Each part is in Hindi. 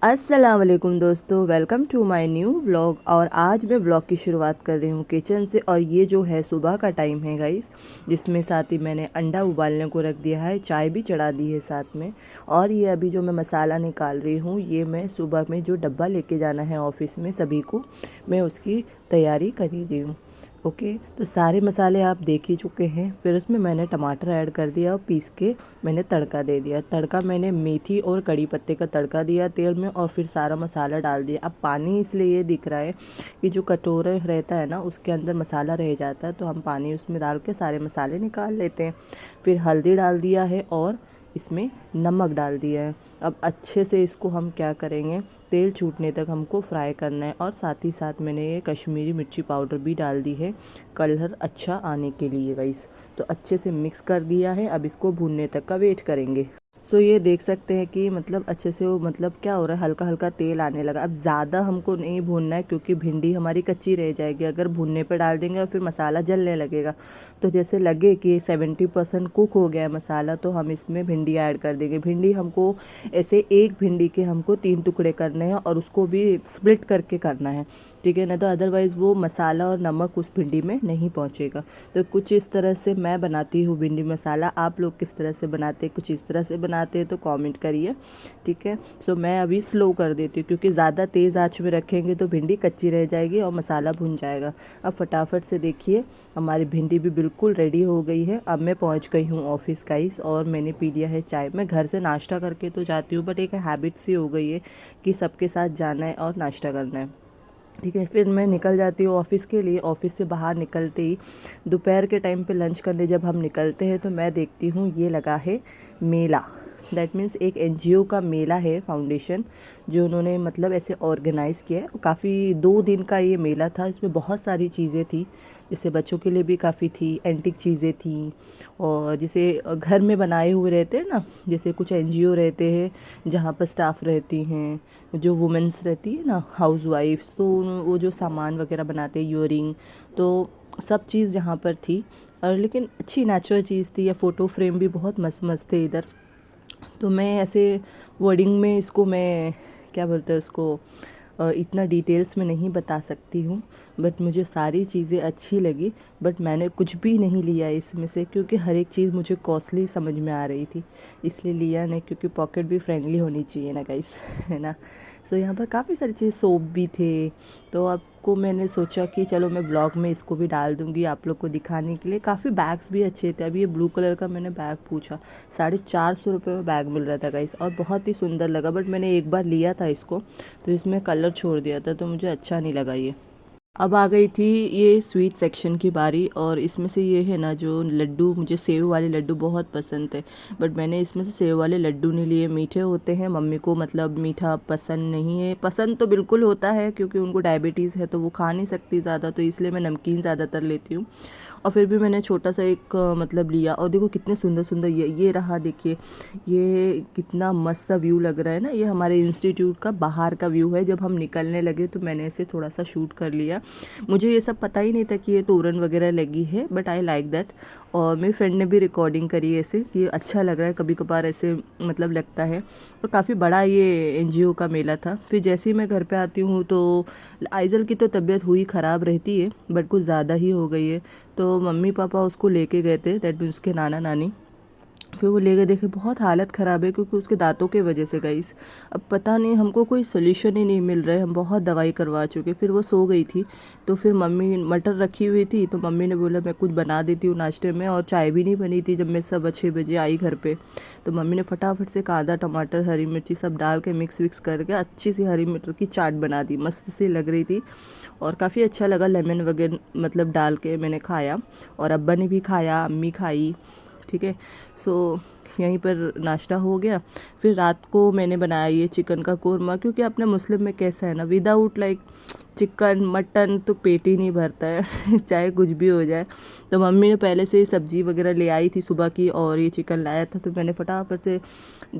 अस्सलाम वालेकुम दोस्तों, welcome to my new vlog. और आज मैं व्लॉग की शुरुआत कर रही हूँ किचन से। और ये जो है सुबह का टाइम है गाइस, जिसमें साथ ही मैंने अंडा उबालने को रख दिया है, चाय भी चढ़ा दी है साथ में। और ये अभी जो मैं मसाला निकाल रही हूँ, ये मैं सुबह में जो डब्बा लेके जाना है ऑफिस में सभी को, मैं उसकी तैयारी कर रही हूँ। ओके, तो सारे मसाले आप देख ही चुके हैं। फिर उसमें मैंने टमाटर ऐड कर दिया और पीस के मैंने तड़का दे दिया। तड़का मैंने मेथी और कड़ी पत्ते का तड़का दिया तेल में, और फिर सारा मसाला डाल दिया। अब पानी इसलिए ये दिख रहा है कि जो कटोरा रहता है ना, उसके अंदर मसाला रह जाता है, तो हम पानी उसमें डाल के सारे मसाले निकाल लेते हैं। फिर हल्दी डाल दिया है और इसमें नमक डाल दिया है। अब अच्छे से इसको हम क्या करेंगे, तेल छूटने तक हमको फ्राई करना है। और साथ ही साथ मैंने ये कश्मीरी मिर्ची पाउडर भी डाल दी है, कलर अच्छा आने के लिए गाइस। तो अच्छे से मिक्स कर दिया है, अब इसको भूनने तक का वेट करेंगे। सो ये देख सकते हैं कि मतलब अच्छे से वो मतलब क्या हो रहा है, हल्का हल्का तेल आने लगा। अब ज़्यादा हमको नहीं भूनना है क्योंकि भिंडी हमारी कच्ची रह जाएगी अगर भूनने पर डाल देंगे और फिर मसाला जलने लगेगा। तो जैसे लगे कि 70% कुक हो गया है मसाला, तो हम इसमें भिंडी ऐड कर देंगे। भिंडी हमको ऐसे एक भिंडी के हमको 3 टुकड़े करने हैं और उसको भी स्प्लिट करके करना है, ठीक है ना। तो अदरवाइज़ वो मसाला और नमक उस भिंडी में नहीं पहुंचेगा। तो कुछ इस तरह से मैं बनाती हूँ भिंडी मसाला। आप लोग किस तरह से बनाते हैं, कुछ इस तरह से बनाते हैं तो कमेंट करिए, ठीक है। सो मैं अभी स्लो कर देती हूँ क्योंकि ज़्यादा तेज़ आंच में रखेंगे तो भिंडी कच्ची रह जाएगी और मसाला भुन जाएगा। अब फटाफट से देखिए हमारी भिंडी भी बिल्कुल रेडी हो गई है। अब मैं पहुँच गई हूँ ऑफिस गाइस, और मैंने पी लिया है चाय। मैं घर से नाश्ता करके तो जाती हूँ, बट एक हैबिट सी हो गई है कि सबके साथ जाना है और नाश्ता करना है, ठीक है। फिर मैं निकल जाती हूँ ऑफ़िस के लिए। ऑफ़िस से बाहर निकलते ही दोपहर के टाइम पे लंच करने जब हम निकलते हैं तो मैं देखती हूँ ये लगा है मेला। दैट मीन्स एक एनजीओ का मेला है, फाउंडेशन, जो उन्होंने मतलब ऐसे ऑर्गेनाइज़ किया है। काफ़ी 2 दिन का ये मेला था। इसमें बहुत सारी चीज़ें थी, जैसे बच्चों के लिए भी काफ़ी थी, एंटिक चीज़ें थी, और जैसे घर में बनाए हुए रहते हैं ना, जैसे कुछ एनजीओ रहते हैं जहाँ पर स्टाफ रहती हैं, जो वुमेंस रहती है ना, हाउस वाइफ्स, तो वो जो सामान वगैरह बनाते हैं, ईयरिंग, तो सब चीज़ यहाँ पर थी। और लेकिन अच्छी नेचुरल चीज़ थी। या फ़ोटो फ्रेम भी बहुत मस्त मस्त थे इधर। तो मैं ऐसे वर्डिंग में इसको मैं क्या बोलते हैं उसको, इतना डिटेल्स में नहीं बता सकती हूँ, बट मुझे सारी चीज़ें अच्छी लगी। बट मैंने कुछ भी नहीं लिया इसमें से क्योंकि हर एक चीज़ मुझे कॉस्टली समझ में आ रही थी, इसलिए लिया नहीं। क्योंकि पॉकेट भी फ्रेंडली होनी चाहिए ना गाइस, है ना। सो यहाँ पर काफ़ी सारी चीज़, सोप भी थे। तो आपको मैंने सोचा कि चलो मैं ब्लॉग में इसको भी डाल दूँगी आप लोग को दिखाने के लिए। काफ़ी बैग्स भी अच्छे थे। अभी ये ब्लू कलर का मैंने बैग पूछा, 450 में बैग मिल रहा था गाइस, और बहुत ही सुंदर लगा। बट मैंने एक बार लिया था इसको तो इसमें कलर छोड़ दिया था, तो मुझे अच्छा नहीं लगा ये। अब आ गई थी ये स्वीट सेक्शन की बारी, और इसमें से ये है ना जो लड्डू, मुझे सेव वाले लड्डू बहुत पसंद थे, बट मैंने इसमें से सेव वाले लड्डू नहीं लिए। मीठे होते हैं, मम्मी को मतलब मीठा पसंद नहीं है। पसंद तो बिल्कुल होता है क्योंकि उनको डायबिटीज़ है तो वो खा नहीं सकती ज़्यादा, तो इसलिए मैं नमकीन ज़्यादातर लेती हूँ। और फिर भी मैंने छोटा सा एक मतलब लिया। और देखो कितने सुंदर सुंदर ये रहा, देखिए ये कितना मस्त सा व्यू लग रहा है ना। ये हमारे इंस्टीट्यूट का बाहर का व्यू है। जब हम निकलने लगे तो मैंने इसे थोड़ा सा शूट कर लिया। मुझे ये सब पता ही नहीं था कि ये तोरण वगैरह लगी है, बट आई लाइक दैट। और मेरी फ्रेंड ने भी रिकॉर्डिंग करी ऐसे कि अच्छा लग रहा है, कभी कभार ऐसे मतलब लगता है। और काफ़ी बड़ा ये एनजीओ का मेला था। फिर जैसे ही मैं घर पे आती हूँ तो आइज़ल की तो तबीयत हुई ख़राब रहती है, बट कुछ ज़्यादा ही हो गई है। तो मम्मी पापा उसको लेके गए थे, दैट मीन्स उसके नाना नानी। फिर वो ले गए, देखे बहुत हालत ख़राब है क्योंकि उसके दांतों के वजह से गाइस। अब पता नहीं, हमको कोई सोल्यूशन ही नहीं मिल रहा है। हम बहुत दवाई करवा चुके। फिर वो सो गई थी, तो फिर मम्मी, मटर रखी हुई थी तो मम्मी ने बोला मैं कुछ बना देती हूँ नाश्ते में। और चाय भी नहीं बनी थी जब मैं 6 बजे आई घर पे। तो मम्मी ने फटाफट से कांदा टमाटर हरी मिर्ची सब डाल के मिक्स विक्स करके अच्छी सी हरी मटर की चाट बना दी, मस्त सी लग रही थी। और काफ़ी अच्छा लगा, लेमन वगैरह मतलब डाल के मैंने खाया। और अब्बा ने भी खाया, अम्मी खाई, ठीक है। सो यहीं पर नाश्ता हो गया। फिर रात को मैंने बनाया ये चिकन का कोरमा, क्योंकि अपने मुस्लिम में कैसा है ना, विदाउट लाइक चिकन मटन तो पेट ही नहीं भरता है चाहे कुछ भी हो जाए। तो मम्मी ने पहले से ही सब्जी वगैरह ले आई थी सुबह की, और ये चिकन लाया था, तो मैंने फटाफट से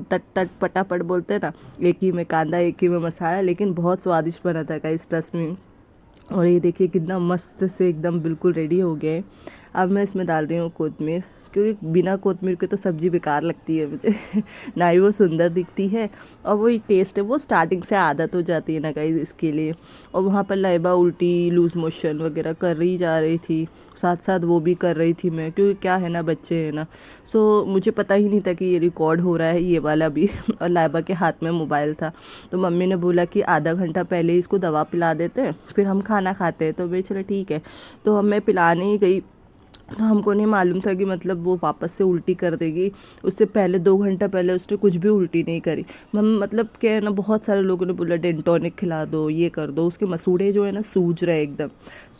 तट तट पटापट बोलते हैं ना, एक ही में कांदा एक ही में मसाला, लेकिन बहुत स्वादिष्ट बना था गाइस, ट्रस्ट में। और ये देखिए कितना मस्त से एकदम बिल्कुल रेडी हो गया है। अब मैं इसमें डाल रही हूँ कोतमीर। क्योंकि बिना कोतमीर के तो सब्ज़ी बेकार लगती है मुझे ना ही वो सुंदर दिखती है और वही टेस्ट है, वो स्टार्टिंग से आदत हो जाती है ना गाइस, इसके लिए। और वहाँ पर लाइबा उल्टी लूज़ मोशन वगैरह कर रही जा रही थी, साथ साथ वो भी कर रही थी मैं, क्योंकि क्या है ना, बच्चे हैं ना। सो मुझे पता ही नहीं था कि ये रिकॉर्ड हो रहा है ये वाला भी और लाइबा के हाथ में मोबाइल था। तो मम्मी ने बोला कि आधा घंटा पहले इसको दवा पिला देते हैं, फिर हम खाना खाते हैं। तो मैं चलो ठीक है। तो हम मैं पिलाने ही गई, तो हमको नहीं मालूम था कि मतलब वो वापस से उल्टी कर देगी। उससे पहले 2 घंटा पहले उसने कुछ भी उल्टी नहीं करी। हम मतलब क्या है ना, बहुत सारे लोगों ने बोला डेंटोनिक खिला दो, ये कर दो, उसके मसूड़े जो है ना सूज रहे एकदम।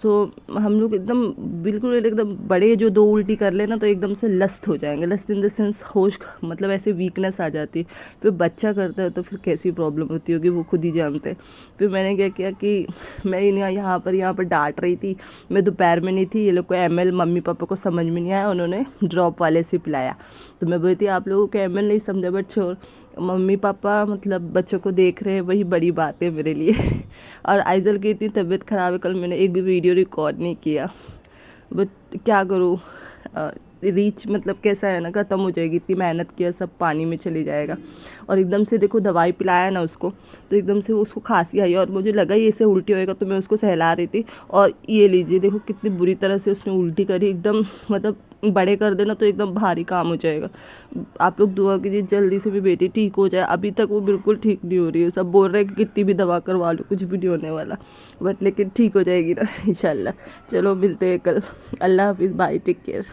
सो हम लोग एकदम बिल्कुल एकदम बड़े जो 2 उल्टी कर लेना तो एकदम से लस्त हो जाएंगे, लस्त इन द सेंस होश, मतलब ऐसे वीकनेस आ जाती है। फिर बच्चा करता है तो फिर कैसी प्रॉब्लम होती होगी वो खुद ही जानते हैं। फिर मैंने क्या किया कि मैं इन्हें यहाँ पर डांट रही थी। मैं दोपहर में नहीं थी, ये लोग को एमएल मम्मी पापा को समझ में नहीं आया, उन्होंने ड्रॉप वाले से पिलाया। तो मैं बोलती आप लोगों को एमएल नहीं समझा, बट छोड़, मम्मी पापा मतलब बच्चों को देख रहे हैं, वही बड़ी बात है मेरे लिए और आइजल की इतनी तबीयत ख़राब है, कल मैंने एक भी वीडियो रिकॉर्ड नहीं किया, बट क्या करूँ, रीच मतलब कैसा है ना, ख़त्म हो जाएगी, इतनी मेहनत किया सब पानी में चली जाएगा। और एकदम से देखो दवाई पिलाया ना उसको, तो एकदम से उसको खांसी आई और मुझे लगा ये ऐसे उल्टी होएगा, तो मैं उसको सहला रही थी और ये लीजिए देखो कितनी बुरी तरह से उसने उल्टी करी एकदम। मतलब बड़े कर देना तो एकदम भारी काम हो जाएगा। आप लोग दुआ कीजिए जल्दी से भी बेटी ठीक हो जाए, अभी तक वो बिल्कुल ठीक नहीं हो रही है। सब बोल रहे हैं कि कितनी भी दवा करवा लो कुछ भी नहीं होने वाला, बट लेकिन ठीक हो जाएगी ना इंशाल्लाह। चलो मिलते हैं कल। अल्लाह हाफिज़, बाय, टेक केयर।